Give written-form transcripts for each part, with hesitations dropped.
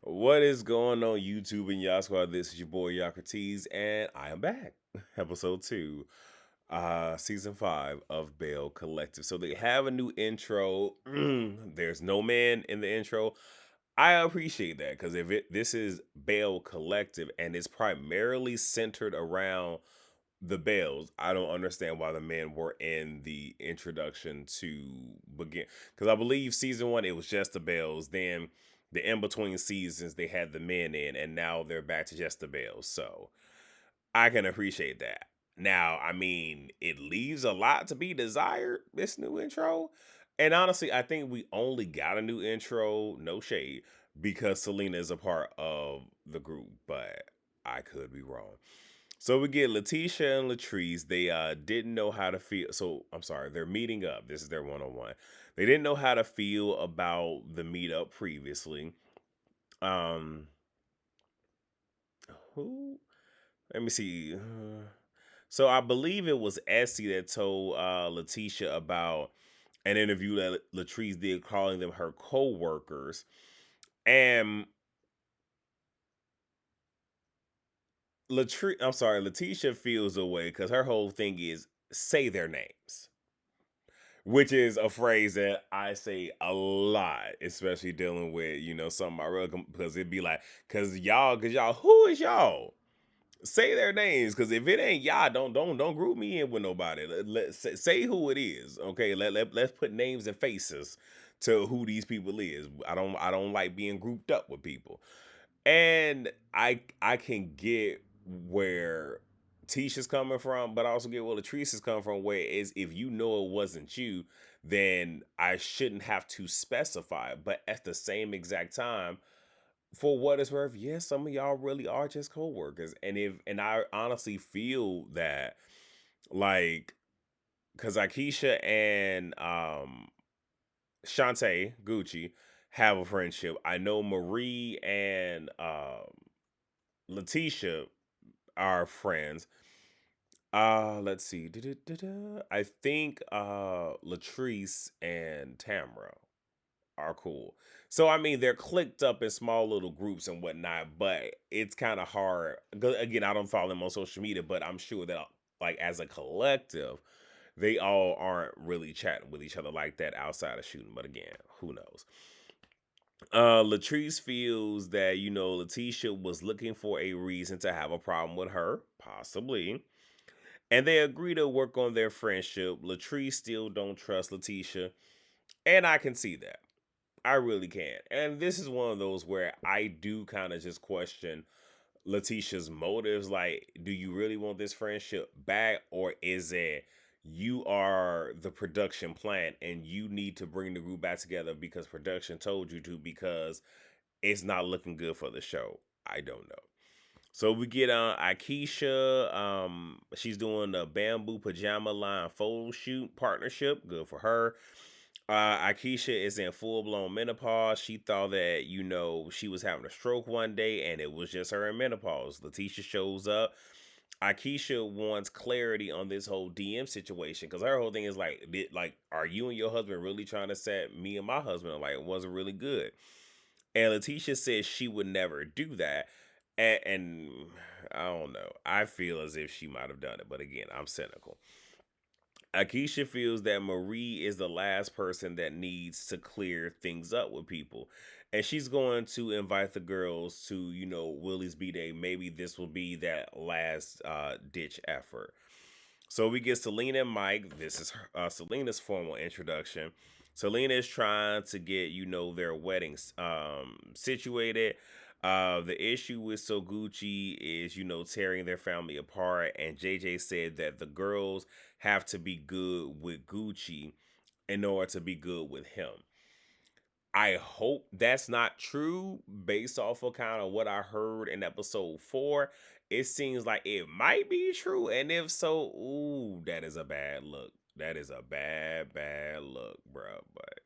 What is going on YouTube and Y'all Squad? This is your boy Yocrates, and I am back. Episode 2, season 5 of Belle Collective. So they have a new intro. There's no man in the intro. I appreciate that because if this is Belle Collective and it's primarily centered around the Bells, I don't understand why the men were in the introduction to begin. Because I believe season 1 it was just the Bells. Then the in between seasons they had the men in, and now they're back to just the Bells. So I can appreciate that. Now, I mean, it leaves a lot to be desired, this new intro. And honestly, I think we only got a new intro, no shade, because Selena is a part of the group, but I could be wrong. So we get Letitia and Latrice. They didn't know how to feel. So I'm sorry, they're meeting up. This is their one-on-one. They didn't know how to feel about the meetup previously. Um, who? Let me see. So I believe it was Essie that told Letitia about an interview that Latrice did, calling them her co-workers. And Letitia feels away because her whole thing is say their names, which is a phrase that I say a lot, especially dealing with, some of my real, because it'd be like, cause y'all, who is y'all? Say their names, because if it ain't y'all, don't group me in with nobody. Say who it is. Okay, let's put names and faces to who these people is. I don't like being grouped up with people. And I can get where Tisha's coming from, but I also get where Latrice is coming from, where is if you know it wasn't you, then I shouldn't have to specify. But at the same exact time, for what it's worth, yes, some of y'all really are just co-workers. And I honestly feel that, like, because Akeisha and Shantae Gucci have a friendship. I know Marie and Letitia are friends. Let's see. I think Latrice and Tamra are cool. So I mean, they're clicked up in small little groups and whatnot, but it's kind of hard. Again, I don't follow them on social media, but I'm sure that like as a collective, they all aren't really chatting with each other like that outside of shooting. But again, who knows? Latrice feels that Letitia was looking for a reason to have a problem with her, possibly, and they agree to work on their friendship. Latrice still don't trust Letitia, and I can see that. I really can. And this is one of those where I do kind of just question Letitia's motives. Like, do you really want this friendship back? Or is it you are the production plant and you need to bring the group back together because production told you to, because it's not looking good for the show? I don't know. So we get on Akeisha. She's doing the bamboo pajama line photo shoot partnership. Good for her. Akeisha is in full blown menopause. She thought that, she was having a stroke one day and it was just her in menopause. Letitia shows up. Akeisha wants clarity on this whole DM situation because her whole thing is like, are you and your husband really trying to set me and my husband up? Like, it wasn't really good. And Letitia says she would never do that. And I don't know. I feel as if she might have done it, but again, I'm cynical. Akeisha feels that Marie is the last person that needs to clear things up with people. And she's going to invite the girls to, Willie's B Day. Maybe this will be that last ditch effort. So we get Selena and Mike. This is Selena's formal introduction. Selena is trying to get, their weddings situated. The issue with Soguchi is, tearing their family apart. And JJ said that the girls have to be good with Gucci in order to be good with him. I hope that's not true based off of kind of what I heard in episode 4. It seems like it might be true. And if so, ooh, that is a bad look. That is a bad, bad look, bro. But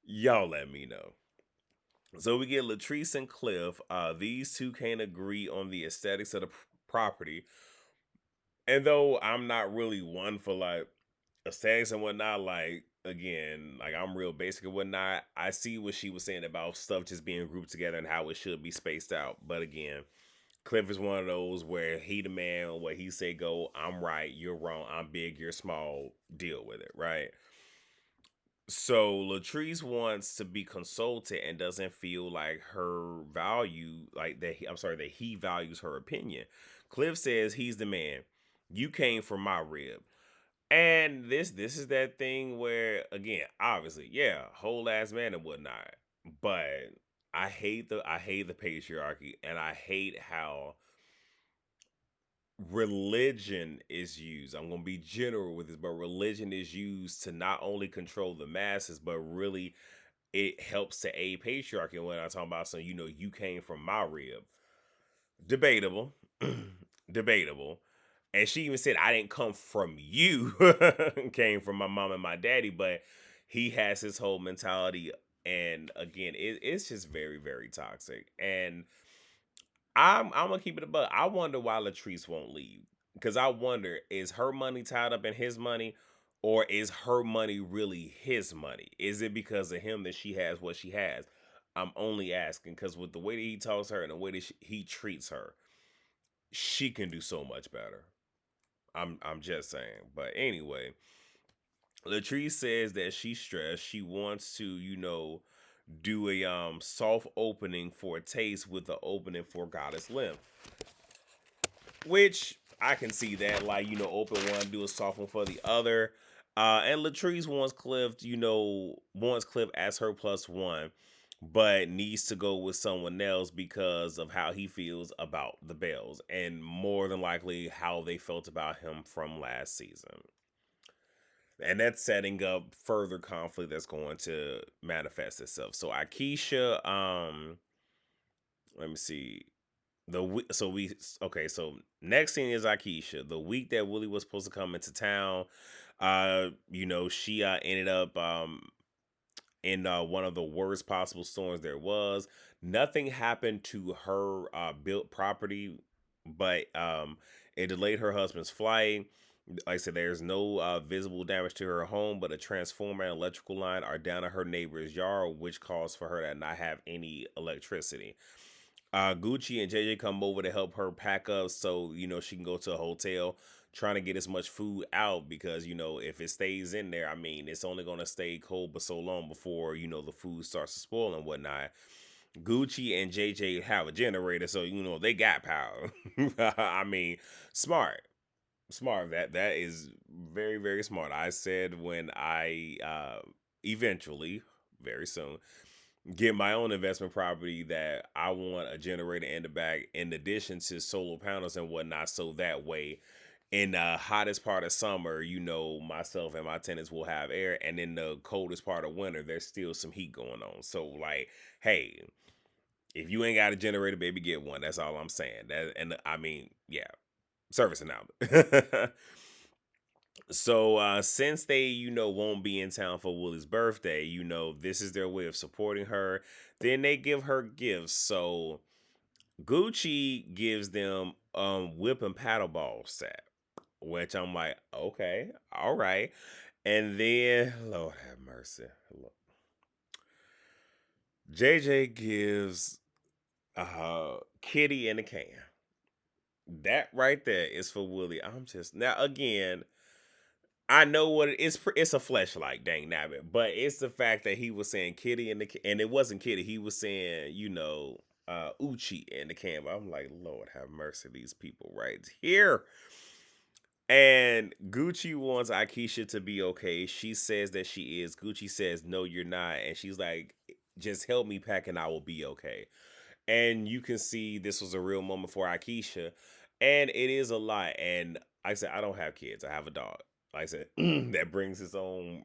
y'all let me know. So we get Latrice and Cliff. These two can't agree on the aesthetics of the property. And though I'm not really one for like aesthetics and whatnot, like again, like I'm real basic and whatnot. I see what she was saying about stuff just being grouped together and how it should be spaced out. But again, Cliff is one of those where he the man, what he say go, I'm right, you're wrong, I'm big, you're small, deal with it, right? So Latrice wants to be consulted and doesn't feel like her value, like that. I'm sorry, that he values her opinion. Cliff says he's the man. You came from my rib, and this is that thing where again, obviously, yeah, whole ass man and whatnot. But I hate the patriarchy, and I hate how religion is used. I'm gonna be general with this, but religion is used to not only control the masses, but really it helps to aid patriarchy. And when I talk about, so you came from my rib, debatable, debatable. And she even said, I didn't come from you, came from my mom and my daddy, but he has his whole mentality. And again, it's just very, very toxic. And I'm gonna keep it above. I wonder why Latrice won't leave. Because I wonder, is her money tied up in his money, or is her money really his money? Is it because of him that she has what she has? I'm only asking because with the way that he talks to her and the way that he treats her, she can do so much better. I'm just saying. But anyway, Latrice says that she's stressed. She wants to, do a soft opening for a taste with the opening for Goddess Limb. Which I can see that, like, open one, do a soft one for the other. And Latrice wants Cliff as her plus one, but needs to go with someone else because of how he feels about the Bells, and more than likely how they felt about him from last season. And that's setting up further conflict that's going to manifest itself. So Akeisha, let me see. So we okay. So next thing is Akeisha. The week that Willie was supposed to come into town, she ended up in one of the worst possible storms there was. Nothing happened to her built property, but it delayed her husband's flight. Like I said, there's no visible damage to her home, but a transformer and electrical line are down in her neighbor's yard, which caused for her to not have any electricity. Gucci and JJ come over to help her pack up so she can go to a hotel, trying to get as much food out because if it stays in there, I mean it's only gonna stay cold but so long before the food starts to spoil and whatnot. Gucci and JJ have a generator, so they got power. I mean, smart, smart. That is very, very smart. I said when I eventually, very soon, get my own investment property that I want a generator in the back in addition to solar panels and whatnot. So that way, in the hottest part of summer, myself and my tenants will have air. And in the coldest part of winter, there's still some heat going on. So, like, hey, if you ain't got a generator, baby, get one. That's all I'm saying. And I mean, yeah, service announcement. So since they, won't be in town for Willie's birthday, this is their way of supporting her. Then they give her gifts. So Gucci gives them whip and paddle ball set, which I'm like, okay, all right. And then Lord have mercy. JJ gives Kitty in a can. That right there is for Willie. I'm just now again, I know what it is. It's a fleshlight, dang nabbit. But it's the fact that he was saying Kitty in and it wasn't Kitty. He was saying, Uchi in the can. I'm like, Lord have mercy, these people right here. And Gucci wants Akeisha to be okay. She says that she is. Gucci says, no, you're not. And she's like, just help me pack and I will be okay. And you can see this was a real moment for Akeisha. And it is a lot. And like I said, I don't have kids. I have a dog. Like I said, that brings its own,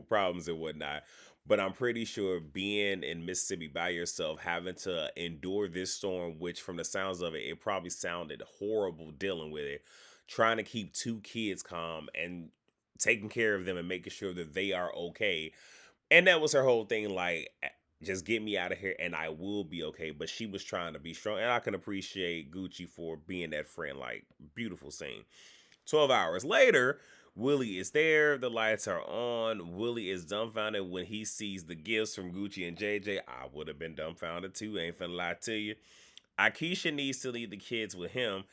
problems and whatnot. But I'm pretty sure being in Mississippi by yourself, having to endure this storm, which from the sounds of it, it probably sounded horrible dealing with it, trying to keep two kids calm and taking care of them and making sure that they are okay. And that was her whole thing, like, just get me out of here and I will be okay. But she was trying to be strong. And I can appreciate Gucci for being that friend. Like, beautiful scene. 12 hours later, Willie is there. The lights are on. Willie is dumbfounded when he sees the gifts from Gucci and JJ. I would have been dumbfounded too. Ain't finna lie to you. Akeisha needs to leave the kids with him.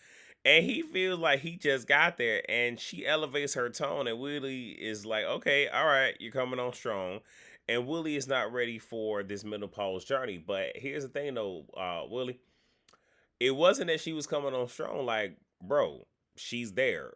And he feels like he just got there. And she elevates her tone. And Willie is like, okay, all right, you're coming on strong. And Willie is not ready for this menopause journey. But here's the thing though, Willie. It wasn't that she was coming on strong. Like, bro, she's there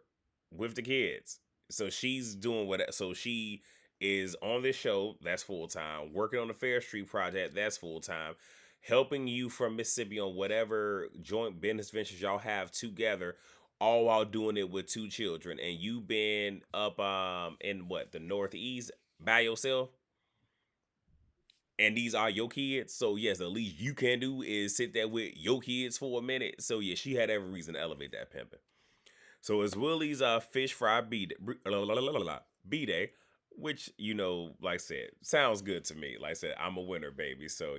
with the kids. So she's doing what, so she is on this show, that's full time, working on the Fair Street project, that's full time, helping you from Mississippi on whatever joint business ventures y'all have together, all while doing it with two children. And you've been up in what, the Northeast by yourself? And these are your kids. So yes, the least you can do is sit there with your kids for a minute. So yeah, she had every reason to elevate that pimping. So it's Willie's fish fry B day, which like I said, sounds good to me. Like I said, I'm a winner, baby. So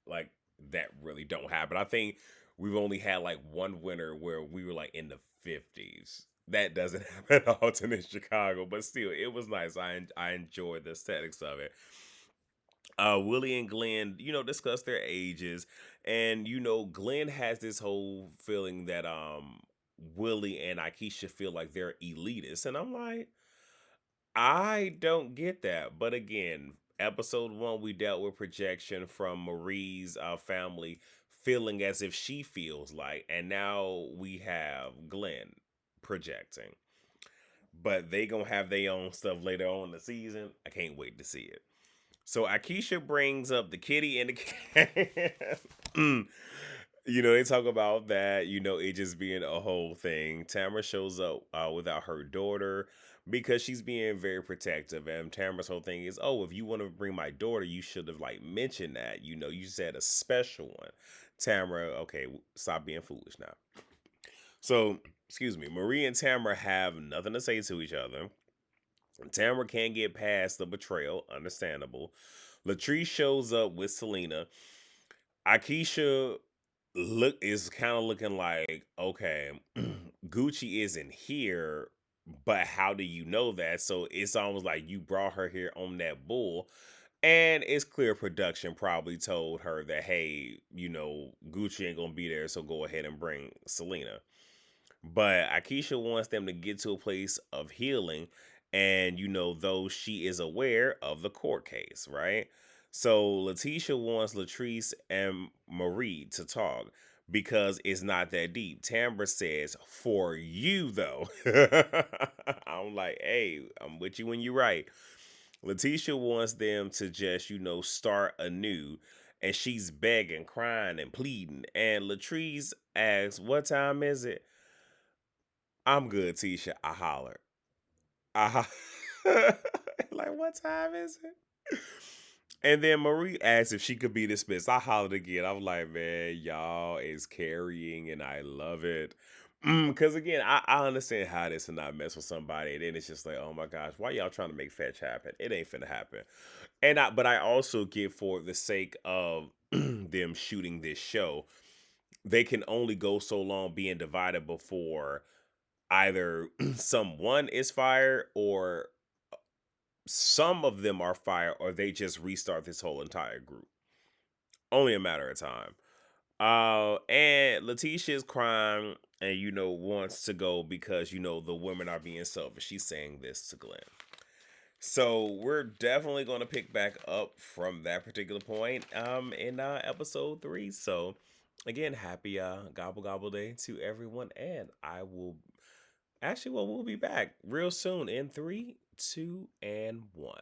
like that really don't happen. I think we've only had like one winner where we were like in the 50s. That doesn't happen often in Chicago, but still, it was nice. I enjoyed the aesthetics of it. Willie and Glenn, discuss their ages, and Glenn has this whole feeling that Willie and Akeisha feel like they're elitists, and I'm like, I don't get that. But again, episode one, we dealt with projection from Marie's family feeling as if she feels like, and now we have Glenn projecting. But they gonna have their own stuff later on in the season. I can't wait to see it. So Akeisha brings up the kitty and the cat. They talk about that, it just being a whole thing. Tamara shows up without her daughter because she's being very protective. And Tamara's whole thing is, oh, if you want to bring my daughter, you should have like mentioned that. You said a special one. Tamara, okay, stop being foolish now. So, excuse me, Marie and Tamara have nothing to say to each other. Tamara can't get past the betrayal, understandable. Latrice shows up with Selena. Akeisha is kind of looking like, okay, Gucci isn't here, but how do you know that? So it's almost like you brought her here on that bull. And it's clear production probably told her that, hey, Gucci ain't gonna be there, so go ahead and bring Selena. But Akeisha wants them to get to a place of healing. And, though she is aware of the court case, right? So Letitia wants Latrice and Marie to talk because it's not that deep. Tambra says, for you, though. I'm like, hey, I'm with you when you're right. Letitia wants them to just, start anew. And she's begging, crying, and pleading. And Latrice asks, what time is it? I'm good, Tisha. I holler. Like, what time is it? And then Marie asked if she could be dismissed. I hollered again. I was like, man, y'all is carrying and I love it. Because again, I understand how this and not mess with somebody. And then it's just like, oh my gosh, why y'all trying to make fetch happen? It ain't finna happen. But I also get for the sake of them shooting this show, they can only go so long being divided before either someone is fired or some of them are fired or they just restart this whole entire group. Only a matter of time. And Letitia is crying and wants to go because the women are being selfish. She's saying this to Glenn. So we're definitely going to pick back up from that particular point in episode 3. So again, happy gobble gobble day to everyone, and I will actually, well, we'll be back real soon in 3, 2, and 1.